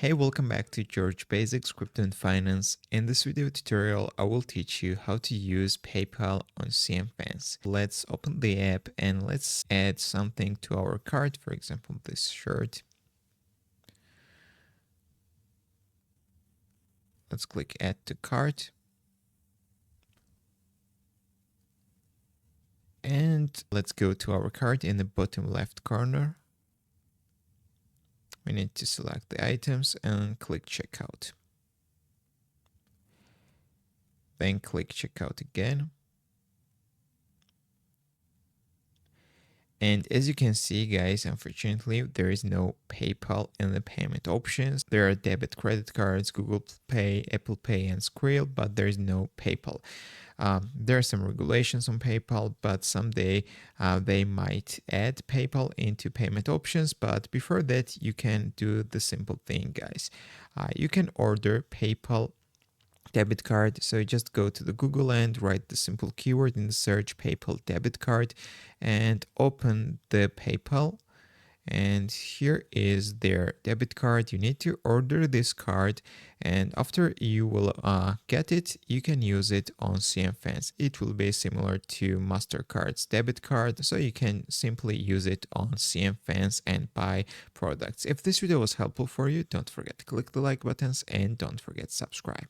Hey, welcome back to George Basics Crypto and Finance. In this video tutorial, I will teach you how to use PayPal on CNFans. Let's open the app and let's add something to our cart, for example, this shirt. Let's click Add to Cart. And let's go to our cart in the bottom left corner. We need to select the items and click Checkout. Then click Checkout again. And as you can see, guys, unfortunately, there is no PayPal in the payment options. There are debit credit cards, Google Pay, Apple Pay, and Skrill, but there is no PayPal. There are some regulations on PayPal, but someday they might add PayPal into payment options. But before that, you can do the simple thing, guys. You can order PayPal debit card. So you just go to the Google and write the simple keyword in the search PayPal debit card and open the PayPal. And here is their debit card. You need to order this card, and after you will get it, you can use it on CNFans. It will be similar to MasterCard's debit card, so you can simply use it on CNFans and buy products. If this video was helpful for you, don't forget to click the like buttons and don't forget to subscribe.